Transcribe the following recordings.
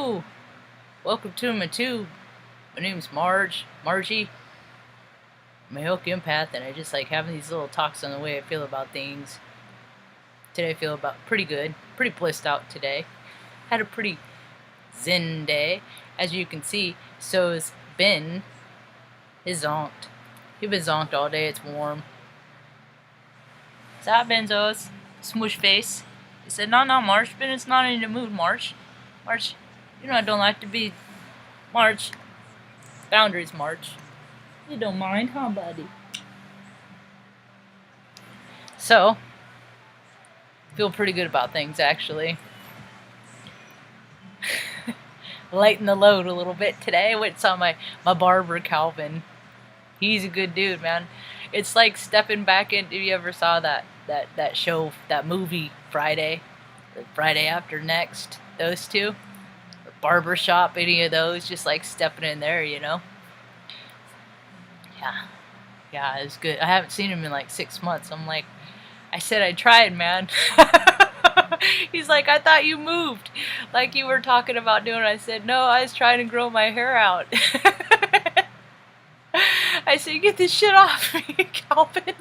Hello, welcome to my tube. My name's Margie. I'm a Hilk empath, and I just like having these little talks on the way I feel about things. Today I feel about pretty good, pretty blissed out today. Had a pretty zen day, as you can see. So's Ben is zonked. He's been zonked all day. It's warm. What's up, Benzos? Smoosh face. He said, "No, March. Ben is not in the mood, March. March, you know I don't like to be March. Boundaries, March. You don't mind, huh, buddy?" So, feel pretty good about things, actually. Lighten the load a little bit today. I went and saw my barber, Calvin. He's a good dude, man. It's like stepping back in. If you ever saw that show, that movie, Friday After Next, those two? Barbershop, any of those, just like stepping in there, you know? Yeah, it was good. I haven't seen him in like 6 months. I'm like, I said I tried, man. He's like, "I thought you moved, like you were talking about doing." I said, "No, I was trying to grow my hair out." I said, "Get this shit off me, Calvin."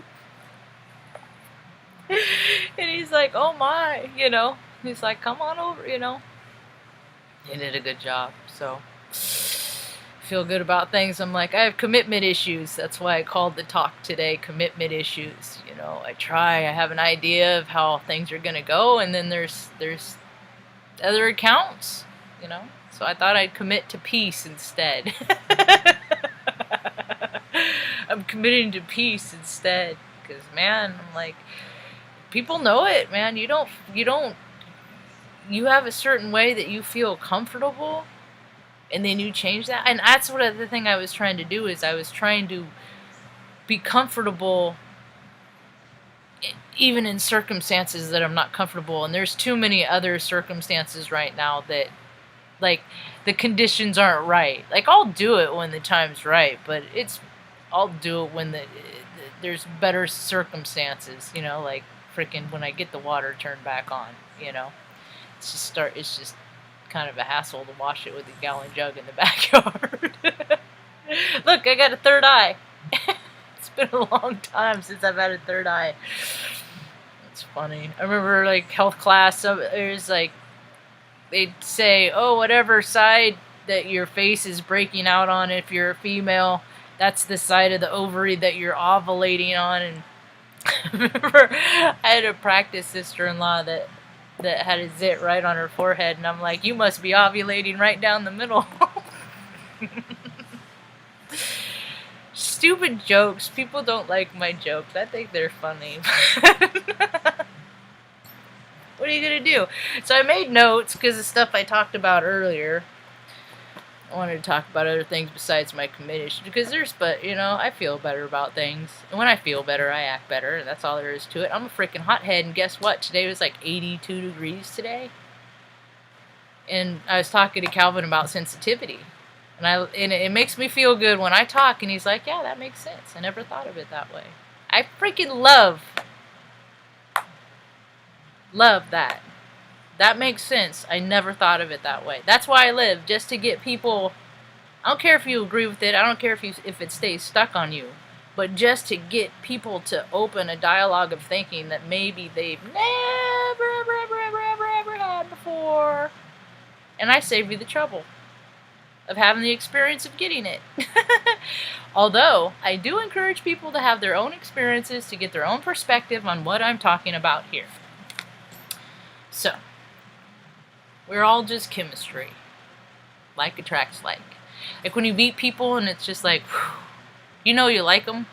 And he's like, "Oh my," you know. He's like, "Come on over," you know. He did a good job, so feel good about things. I'm like, I have commitment issues. That's why I called the talk today, commitment issues. You know, I have an idea of how things are gonna go, and then there's other accounts, you know. So I thought I'd commit to peace instead. I'm committing to peace instead, because man, I'm like, people know it, man. You have a certain way that you feel comfortable, and then you change that. And that's what the thing I was trying to do, is I was trying to be comfortable even in circumstances that I'm not comfortable. And there's too many other circumstances right now that, like, the conditions aren't right. Like, I'll do it when the time's right, but I'll do it when there's better circumstances, you know, like freaking when I get the water turned back on, you know. It's just kind of a hassle to wash it with a gallon jug in the backyard. Look, I got a third eye. It's been a long time since I've had a third eye. It's funny. I remember, like, health class, there's like, they'd say, "Oh, whatever side that your face is breaking out on, if you're a female, that's the side of the ovary that you're ovulating on." And I remember I had a practice sister-in-law that had a zit right on her forehead, and I'm like, "You must be ovulating right down the middle." Stupid jokes. People don't like my jokes. I think they're funny. What are you gonna do? So I made notes because the stuff I talked about earlier. I wanted to talk about other things besides my commit issue, because you know, I feel better about things. And when I feel better, I act better, and that's all there is to it. I'm a freaking hothead, and guess what? Today was like 82 degrees today. And I was talking to Calvin about sensitivity. And it makes me feel good when I talk, and he's like, "Yeah, that makes sense. I never thought of it that way." I freaking love that. That makes sense. I never thought of it that way. That's why I live, just to get people. I don't care if you agree with it. I don't care if it stays stuck on you. But just to get people to open a dialogue of thinking that maybe they've never had before. And I save you the trouble of having the experience of getting it. Although, I do encourage people to have their own experiences, to get their own perspective on what I'm talking about here. So, we're all just chemistry. Like attracts like. Like when you meet people and it's just like, whew, you know you like them.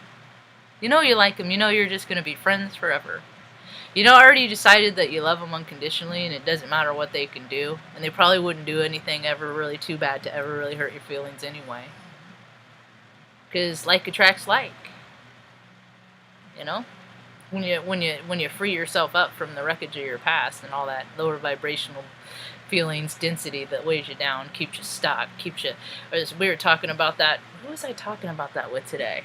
You know you like them. You know you're just going to be friends forever. You know, already decided that you love them unconditionally, and it doesn't matter what they can do. And they probably wouldn't do anything ever really too bad to ever really hurt your feelings anyway. Because like attracts like. You know? When you free yourself up from the wreckage of your past and all that lower vibrational feelings, density that weighs you down, keeps you stuck, we were talking about that. Who was I talking about that with today?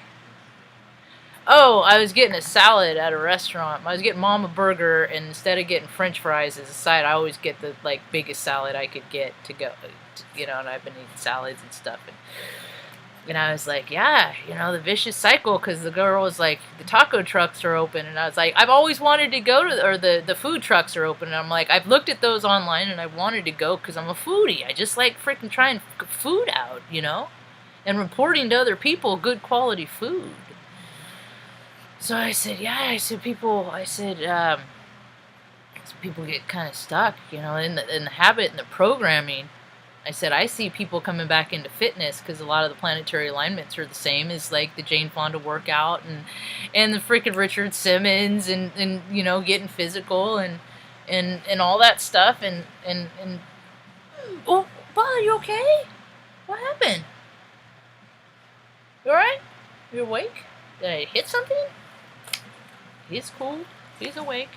Oh, I was getting a salad at a restaurant. I was getting Mama Burger, and instead of getting French fries as a side, I always get the like biggest salad I could get to go. You know, and I've been eating salads and stuff. And I was like, yeah, you know, the vicious cycle, because the girl was like, the taco trucks are open. And I was like, I've always wanted to go to, or the food trucks are open. And I'm like, I've looked at those online and I wanted to go because I'm a foodie. I just like freaking trying food out, you know, and reporting to other people good quality food. So I said, yeah, people get kind of stuck, you know, in the habit and the programming. I said, I see people coming back into fitness because a lot of the planetary alignments are the same as like the Jane Fonda workout and the freaking Richard Simmons and you know, getting physical and all that stuff and oh, Paul, you okay? What happened? You alright? You awake? Did I hit something? He's cool. He's awake.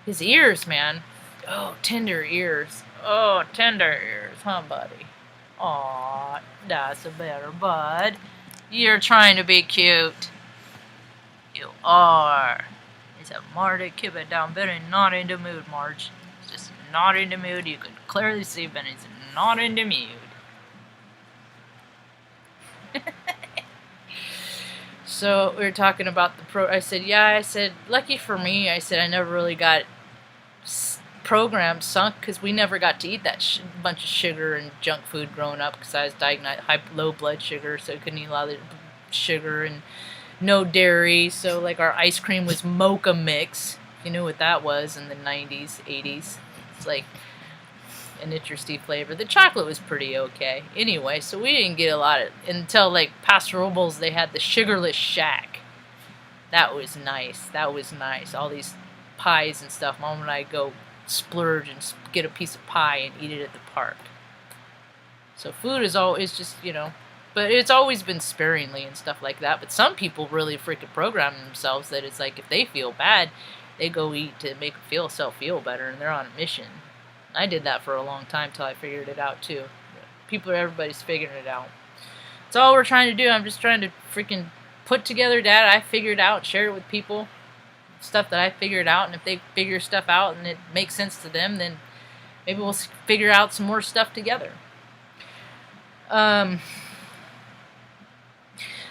His ears, man. Oh, tender ears. Oh, tender ears, huh, buddy? Aw, that's a better bud. You're trying to be cute. You are. He said, Marty, keep it down. Benny's not in the mood, Marge. He's just not in the mood. You could clearly see Benny's not in the mood. So we were talking about I said, yeah, I said, lucky for me, I said, I never really got programmed sunk because we never got to eat that bunch of sugar and junk food growing up because I was diagnosed low blood sugar, so I couldn't eat a lot of sugar and no dairy. So like our ice cream was mocha mix. You knew what that was in the 90s, 80s. It's like an interesting flavor. The chocolate was pretty okay. Anyway, so we didn't get a lot of until like Pastor Robles. They had the sugarless shack. That was nice. That was nice. All these pies and stuff. Mom and I go splurge and get a piece of pie and eat it at the park. So food is always just, you know, but it's always been sparingly and stuff like that. But some people really freaking program themselves that it's like if they feel bad, they go eat to make themselves feel better, and they're on a mission. I did that for a long time till I figured it out too. Everybody's figuring it out. It's all we're trying to do. I'm just trying to freaking put together data I figured out, share it with people. Stuff that I figured out, and if they figure stuff out and it makes sense to them, then maybe we'll figure out some more stuff together.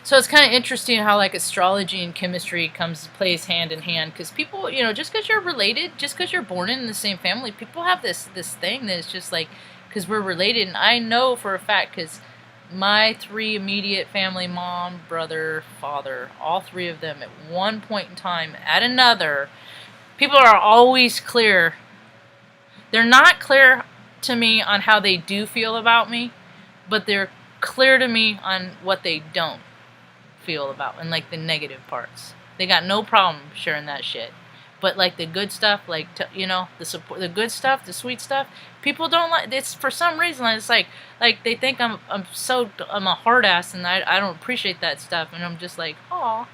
So it's kind of interesting how like astrology and chemistry plays hand in hand, because people, you know, just because you're related, just because you're born in the same family, people have this thing that is just like, because we're related. And I know for a fact, because my 3 immediate family, mom, brother, father, all 3 of them at one point in time, at another, people are always clear. They're not clear to me on how they do feel about me, but they're clear to me on what they don't feel about, and like the negative parts. They got no problem sharing that shit. But like the good stuff, like you know, the support, the good stuff, the sweet stuff, people don't like. It's for some reason it's like they think I'm a hard ass, and I don't appreciate that stuff, and I'm just like, oh,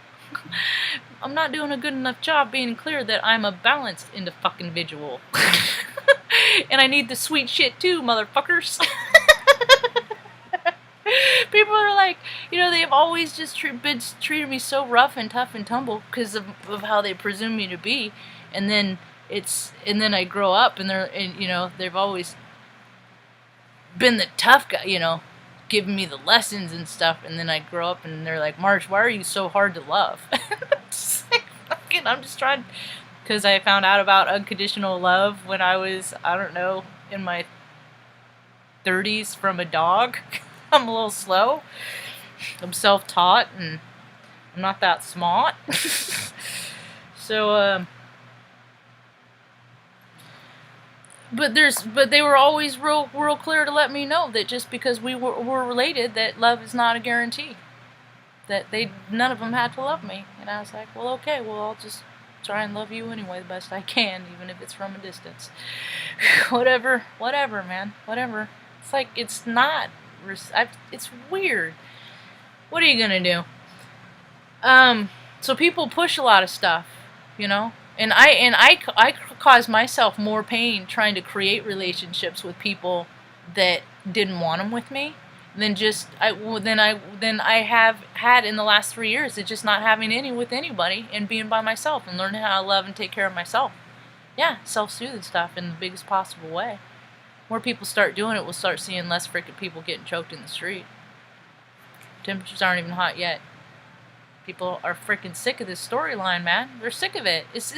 I'm not doing a good enough job being clear that I'm a balanced individual, and I need the sweet shit too, motherfuckers. People are like, you know, they've always just treated me so rough and tough and tumble because of how they presume me to be, and then I grow up and you know, they've always been the tough guy, you know, giving me the lessons and stuff, and then I grow up and they're like, Marge, why are you so hard to love? I'm just trying, because I found out about unconditional love when I was, I don't know, in my 30s from a dog. I'm a little slow. I'm self-taught, and I'm not that smart. So, but they were always real clear to let me know that just because we were related, that love is not a guarantee. That none of them had to love me, and I was like, well, okay, well, I'll just try and love you anyway the best I can, even if it's from a distance. Whatever, man, whatever. It's like it's not. It's weird. What are you gonna do? So people push a lot of stuff, you know, and I cause myself more pain trying to create relationships with people that didn't want them with me, than I have had in the last 3 years of just not having any with anybody and being by myself and learning how to love and take care of myself. Yeah, self-soothing stuff in the biggest possible way. More people start doing it, we'll start seeing less freaking people getting choked in the street. Temperatures aren't even hot yet. People are freaking sick of this storyline, man. They're sick of it. It's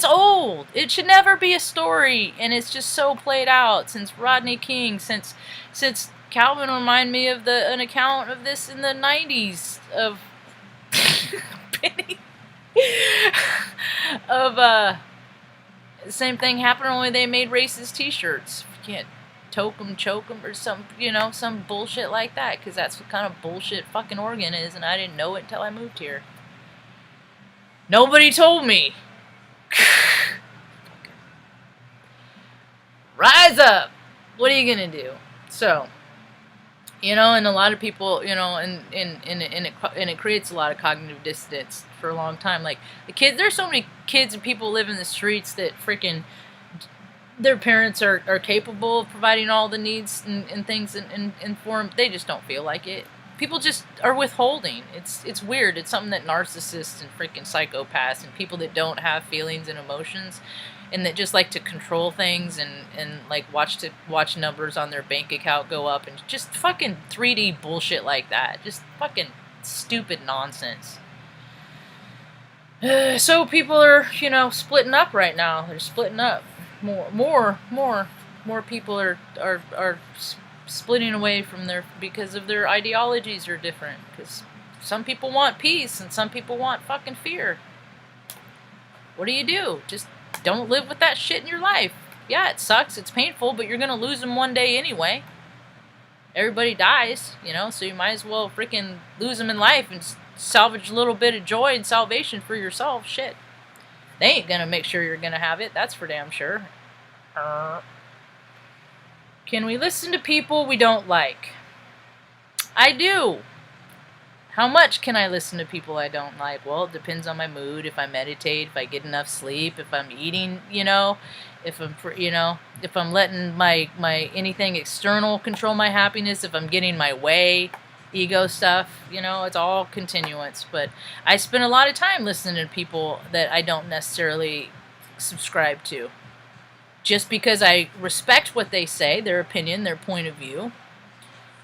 old. It should never be a story, and it's just so played out since Rodney King, since Calvin reminded me of an account of this in the 90s of Penny of the same thing happened, only they made racist t-shirts. You can't toke them, choke them, or some, some bullshit like that, because that's what kind of bullshit fucking Oregon is, and I didn't know it until I moved here. Nobody told me. Rise up. What are you gonna do? So, and a lot of people, and it creates a lot of cognitive dissonance for a long time. Like the kids, there's so many kids and people live in the streets that freaking their parents are capable of providing all the needs and things and for them. They just don't feel like it. People just are withholding. It's weird. It's something that narcissists and freaking psychopaths and people that don't have feelings and emotions and that just like to control things and like watch numbers on their bank account go up and just fucking 3D bullshit like that. Just fucking stupid nonsense. So people are, splitting up right now. They're splitting up. More people are splitting away from because of their ideologies are different. Because some people want peace and some people want fucking fear. What do? Just don't live with that shit in your life. Yeah, it sucks. It's painful, but you're gonna lose them one day anyway. Everybody dies, so you might as well freaking lose them in life and salvage a little bit of joy and salvation for yourself. Shit. They ain't gonna make sure you're gonna have it. That's for damn sure. Can we listen to people we don't like? I do. How much can I listen to people I don't like? Well, it depends on my mood. If I meditate, if I get enough sleep, if I'm eating, if I'm letting my anything external control my happiness, if I'm getting my way, ego stuff, it's all continuance. But I spend a lot of time listening to people that I don't necessarily subscribe to. Just because I respect what they say, their opinion, their point of view,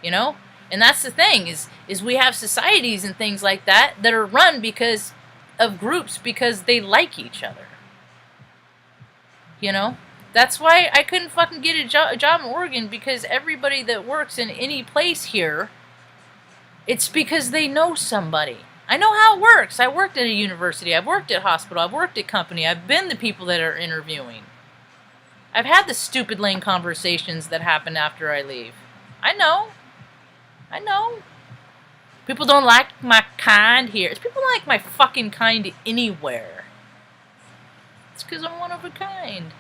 And that's the thing, is we have societies and things like that are run because of groups, because they like each other. That's why I couldn't fucking get a job in Oregon, because everybody that works in any place here, it's because they know somebody. I know how it works. I worked at a university. I've worked at a hospital. I've worked at company. I've been the people that are interviewing. I've had the stupid lame conversations that happen after I leave. I know. People don't like my kind here. People don't like my fucking kind anywhere. It's because I'm one of a kind.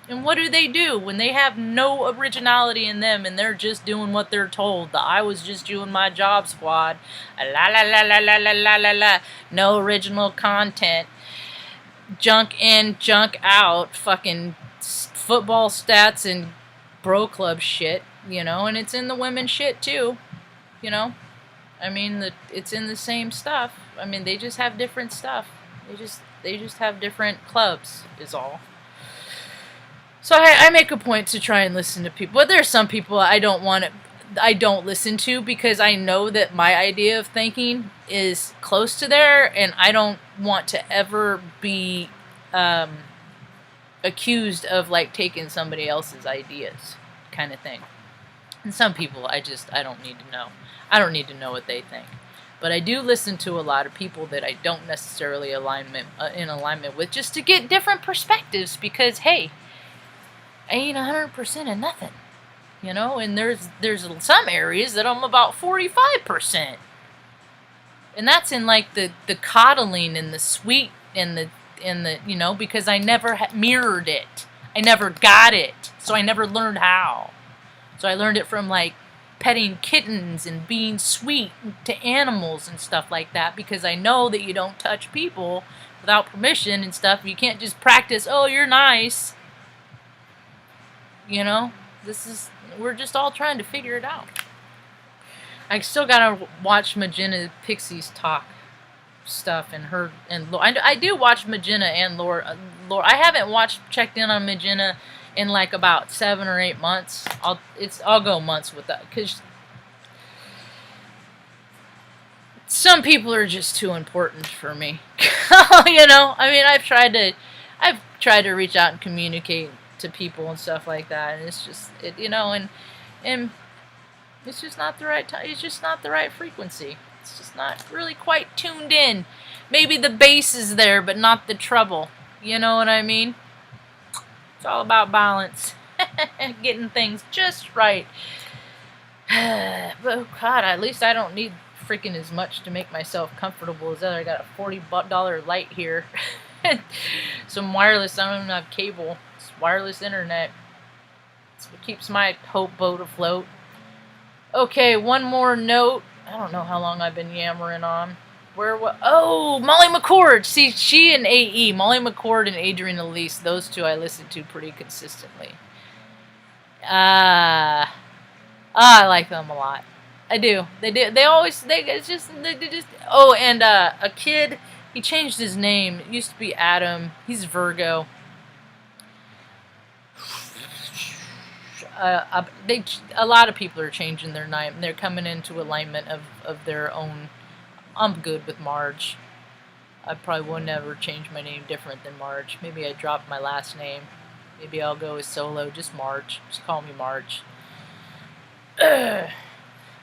And what do when they have no originality in them and they're just doing what they're told? I was just doing my job, squad. La la la la la la la la la. No original content. Junk in, junk out. Fucking football stats and bro club shit, and it's in the women's shit too, I mean, it's in the same stuff. I mean, they just have different stuff. They just have different clubs, is all. So I make a point to try and listen to people. But there's some people I don't listen to because I know that my idea of thinking is close to there, and I don't want to ever be accused of like taking somebody else's ideas, kind of thing. And some people I don't need to know. I don't need to know what they think. But I do listen to a lot of people that I don't necessarily in alignment with, just to get different perspectives, because hey, I ain't 100% of nothing, and there's some areas that I'm about 45%. And that's in like the coddling and the sweet and the because I never mirrored it. I never got it. So I never learned how. So I learned it from like petting kittens and being sweet to animals and stuff like that, because I know that you don't touch people without permission and stuff. You can't just practice, oh, you're nice. we're just all trying to figure it out. I still gotta watch Magenta Pixie's talk stuff and her and I do watch Magenta and Laura. I haven't checked in on Magenta in like about 7 or 8 months. I'll go months with that because some people are just too important for me. You know, I mean, I've tried to reach out and communicate to people and stuff like that, and it's just you know, and it's just not the right time. It's just not the right frequency. It's just not really quite tuned in. Maybe the bass is there, but not the treble. You know what I mean? It's all about balance. Getting things just right. But oh God, at least I don't need freaking as much to make myself comfortable as other. I got a $40 light here. Some wireless. I don't even have cable. It's wireless internet. It's what keeps my hope boat afloat. Okay, one more note. I don't know how long I've been yammering on. Oh, Molly McCord. See, she and AE, Molly McCord and Adrienne Elise, those two I listen to pretty consistently. I like them a lot. I do. They do. They just. Oh, and a kid. He changed his name. It used to be Adam. He's Virgo. A lot of people are changing their name. They're coming into alignment of their own. I'm good with Marge. I probably will never change my name different than Marge. Maybe I dropped my last name. Maybe I'll go as solo, just Marge. Just call me Marge.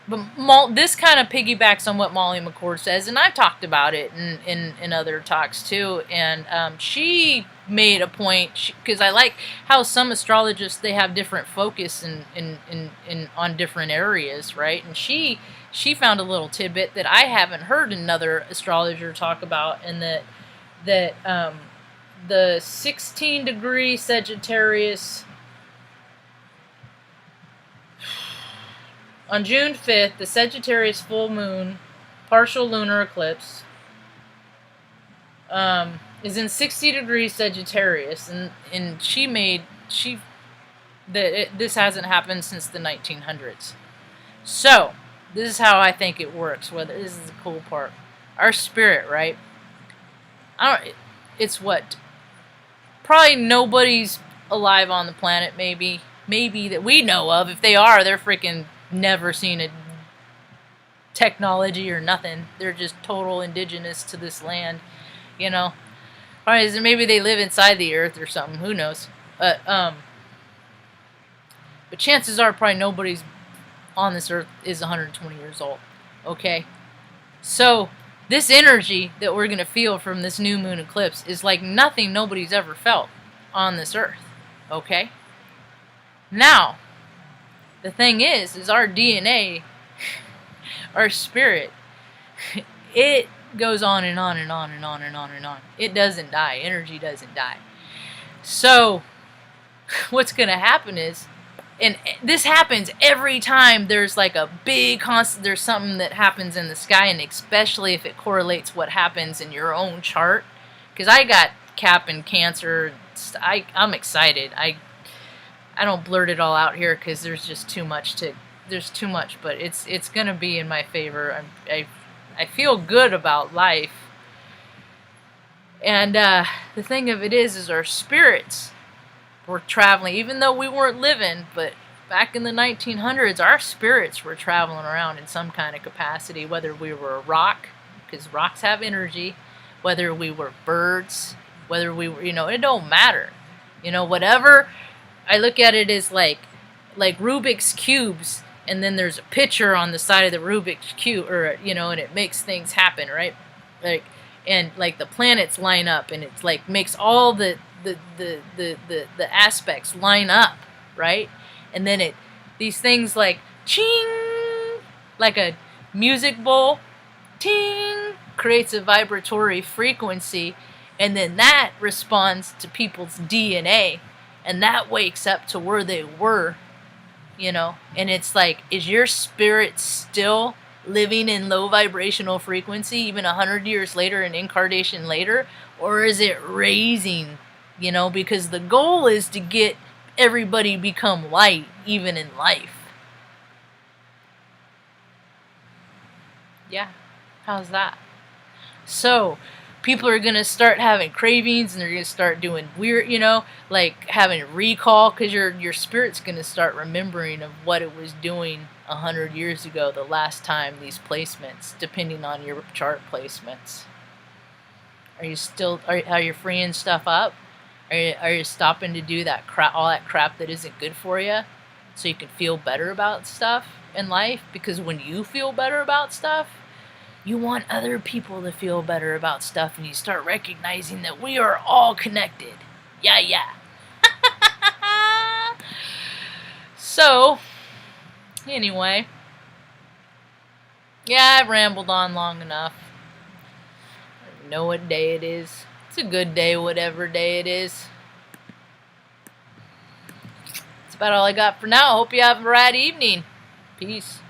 But this kind of piggybacks on what Molly McCord says, and I've talked about it in other talks too. And she made a point because I like how some astrologists, they have different focus on different areas, right? And she found a little tidbit that I haven't heard another astrologer talk about, and that the 16-degree Sagittarius. On June 5th, the Sagittarius full moon, partial lunar eclipse, is in 60 degrees Sagittarius, and this hasn't happened since the 1900s. So, this is how I think it works. This is the cool part. Our spirit, right? It's what? Probably nobody's alive on the planet, maybe that we know of. If they are, they're freaking never seen a technology or nothing. They're just total indigenous to this land, you know. Or maybe they live inside the earth or something. Who knows? But chances are probably nobody's on this earth is 120 years old. Okay, so this energy that we're gonna feel from this new moon eclipse is like nothing nobody's ever felt on this earth. Okay. Now, the thing is our DNA, our spirit, it goes on and on and on and on and on and on. It doesn't die. Energy doesn't die. So, what's going to happen is, and this happens every time there's like a big there's something that happens in the sky, and especially if it correlates what happens in your own chart. Because I got Cap and Cancer. I'm excited. I don't blurt it all out here because there's just too much but it's gonna be in my favor. I feel good about life, and the thing of it is our spirits were traveling, even though we weren't living. But back in the 1900s, our spirits were traveling around in some kind of capacity, whether we were a rock, because rocks have energy, whether we were birds, whether we were, it don't matter, whatever. I look at it as like Rubik's cubes, and then there's a picture on the side of the Rubik's cube, or and it makes things happen, right? And the planets line up, and it's like makes all the aspects line up, right? And then these things like ching, like a music bowl, ting, creates a vibratory frequency, and then that responds to people's DNA. And that wakes up to where they were, and it's like, is your spirit still living in low vibrational frequency even 100 years later, an incarnation later, or is it raising, because the goal is to get everybody become light, even in life. Yeah, how's that? So, people are going to start having cravings, and they're going to start doing weird, like having recall, because your spirit's going to start remembering of what it was doing 100 years ago, the last time these placements, depending on your chart placements. Are you freeing stuff up? Are you stopping to do that crap, all that crap that isn't good for you, so you can feel better about stuff in life? Because when you feel better about stuff, you want other people to feel better about stuff, and you start recognizing that we are all connected. Yeah. So, anyway. Yeah, I've rambled on long enough. I don't know what day it is. It's a good day, whatever day it is. That's about all I got for now. Hope you have a rad evening. Peace.